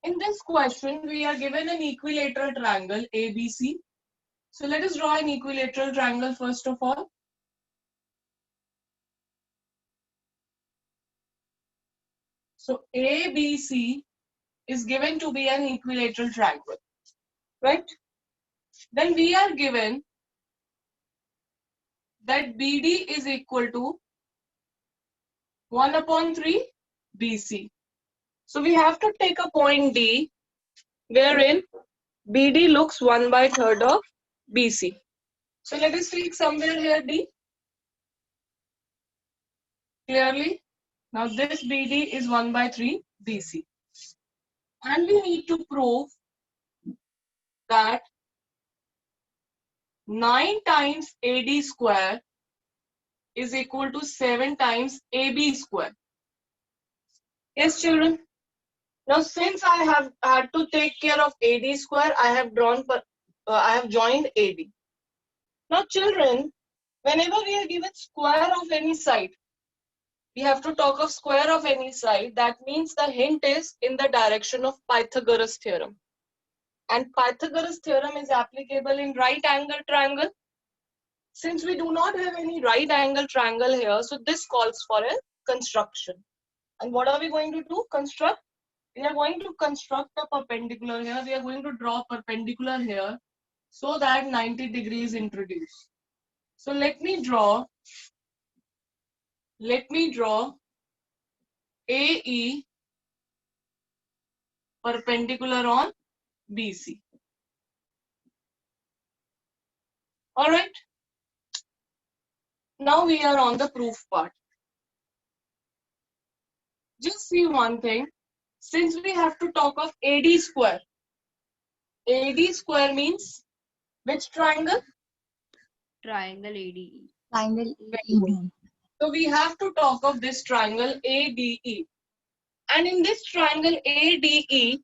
In this question, we are given an equilateral triangle ABC. So let us draw an equilateral triangle first of all. So ABC is given to be an equilateral triangle, right? Then we are given that BD is equal to 1 upon 3 BC. So we have to take a point D wherein BD looks 1/3 of BC. So let us take somewhere here D clearly. Now this BD is 1/3 BC. And we need to prove that 9 times AD square is equal to 7 times AB square. Yes, children? Now, since I have had to take care of AD square, I have joined AD. Now, children, whenever we are given square of any side, we have to talk of square of any side. That means the hint is in the direction of Pythagoras theorem. And Pythagoras theorem is applicable in right angle triangle. Since we do not have any right angle triangle here, so this calls for a construction. And what are we going to do? Construct. We are going to construct a perpendicular here. We are going to draw perpendicular here so that 90 degrees introduced. So let me draw AE perpendicular on BC. All right. Now we are on the proof part. Just see one thing. Since we have to talk of AD square means which triangle? Triangle ADE. Triangle Very good. AD. So we have to talk of this triangle ADE. And in this triangle ADE,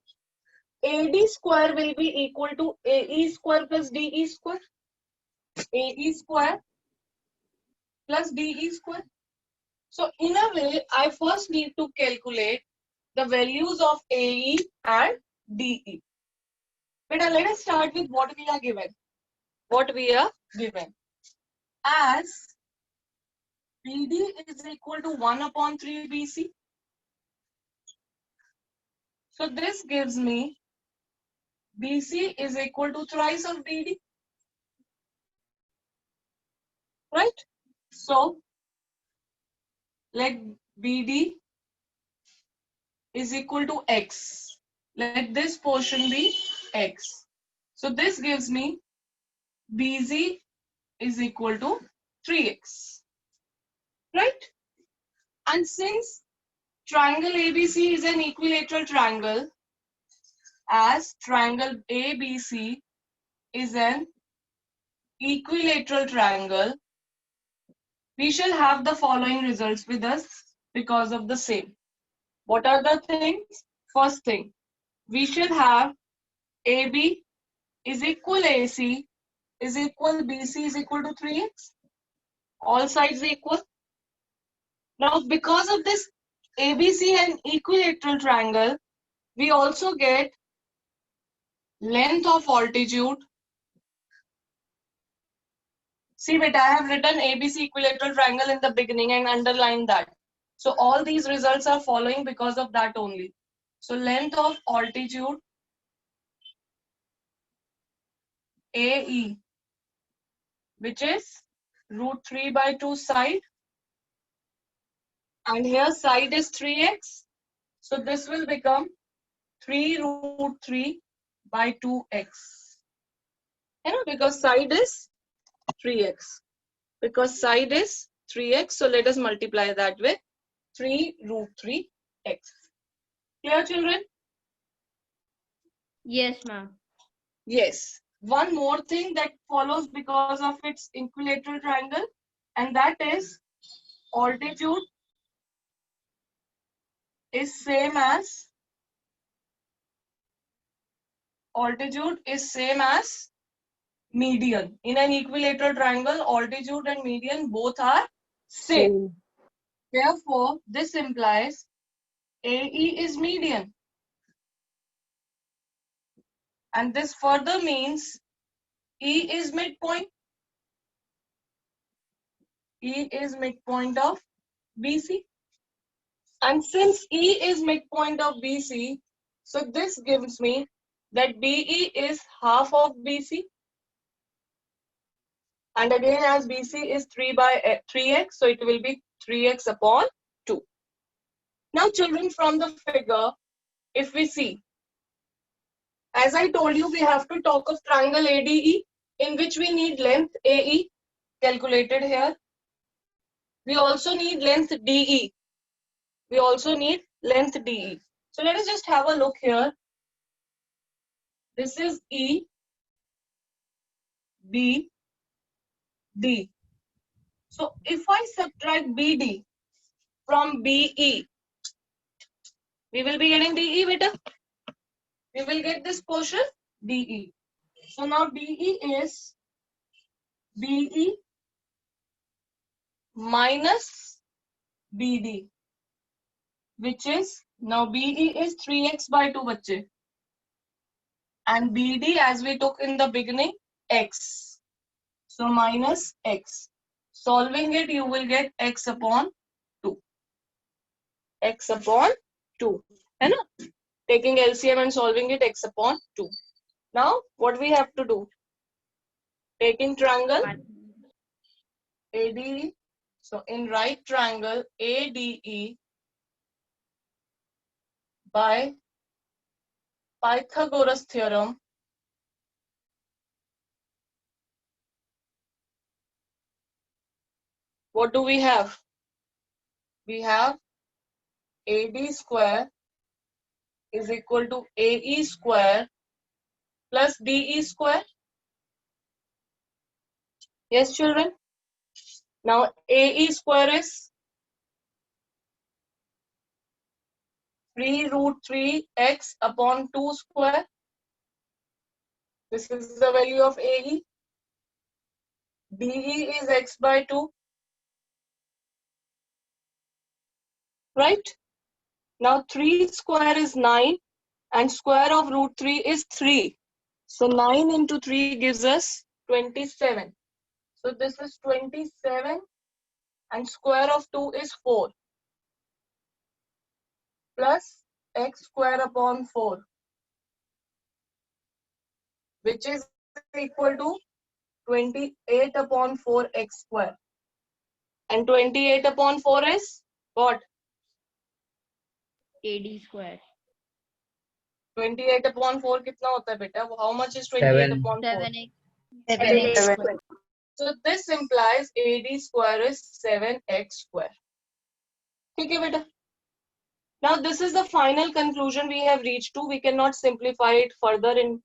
AD square will be equal to AE square plus DE square. AE square plus DE square. So in a way, I first need to calculate the values of AE and DE. But let us start with what we are given. What we are given. As BD is equal to 1 upon 3 BC. So this gives me BC is equal to thrice of BD. Right? So let BD is equal to X. Let this portion be X. So this gives me BZ is equal to 3X. Right? And since triangle ABC is an equilateral triangle, as triangle ABC is an equilateral triangle, we shall have the following results with us because of the same. What are the things? First thing, we should have AB is equal AC is equal BC is equal to 3X. All sides equal. Now, because of this ABC and equilateral triangle, we also get length of altitude. See, beta, I have written ABC equilateral triangle in the beginning and underlined that. So all these results are following because of that only. So length of altitude AE, which is √3/2 side. And here side is 3x. So this will become 3√3/2x. Because side is 3x. Because side is 3x. So let us multiply that with 3√3x. Clear, children? Yes, ma'am. Yes. One more thing that follows because of its equilateral triangle, and that is altitude is same as median. In an equilateral triangle, altitude and median both are same. Therefore, this implies AE is median. And this further means E is midpoint. E is midpoint of BC. And since E is midpoint of BC, so this gives me that BE is half of BC. And again, as BC is 3x, so it will be 3x upon 2. Now, children, from the figure, if we see, as I told you, we have to talk of triangle ADE, in which we need length AE, calculated here. We also need length DE. We also need length DE. So let us just have a look here. This is E, B, D. So if I subtract BD from BE, we will be getting DE, beta. We will get this portion DE. So now DE is BE minus BD, which is, now BE is 3x by 2, bache. And BD, as we took in the beginning, x. So minus x. Solving it, you will get x upon 2. X upon 2. Hai na? Taking LCM and solving it, x upon 2. Now, what we have to do? Taking triangle ADE. So in right triangle ADE by Pythagoras theorem, what do we have? We have AD square is equal to AE square plus DE square. Yes, children? Now AE square is 3 root 3x upon 2 square. This is the value of AE. DE is x by 2. Right? Now 3 square is 9 and square of root 3 is 3. So 9 into 3 gives us 27. So this is 27 and square of 2 is 4 plus x square upon 4, which is equal to 28 upon 4x square. And 28 upon 4 is what? AD square. 28 upon 4 kitna hota hai beta? How much is 28 upon 4? 7x. 7x. So this implies AD square is 7x square. Okay, beta. Now this is the final conclusion we have reached to. We cannot simplify it further in.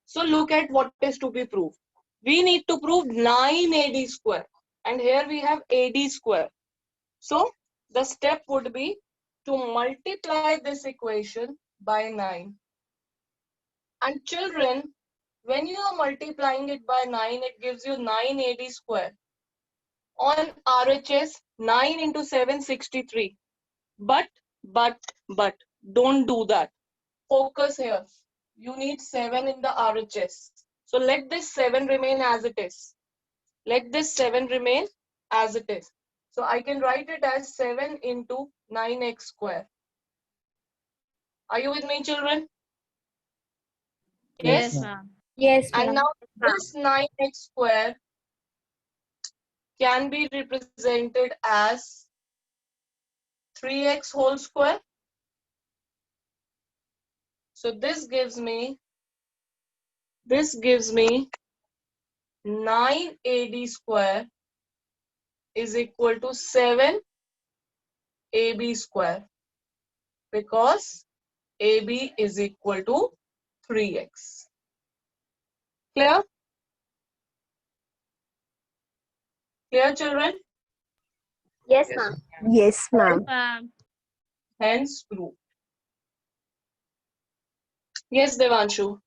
So look at what is to be proved. We need to prove 9 AD square. And here we have AD square. So the step would be to multiply this equation by 9. And children, when you are multiplying it by 9, it gives you 9 AD square. On RHS, 9 into 7, 63. But, don't do that. Focus here. You need 7 in the RHS. So let this 7 remain as it is. Let this 7 remain as it is. So I can write it as 7 into 9x square. Are you with me, children? Yes, Yes. ma'am. Yes, And ma'am. now this 9x square can be represented as 3x whole square. So this gives me 9 AD square is equal to 7 AB square, because AB is equal to 3x. Clear? Clear, children? Yes, ma'am. Yes, ma'am. Ma'am. Hence proved. Yes, Devanshu.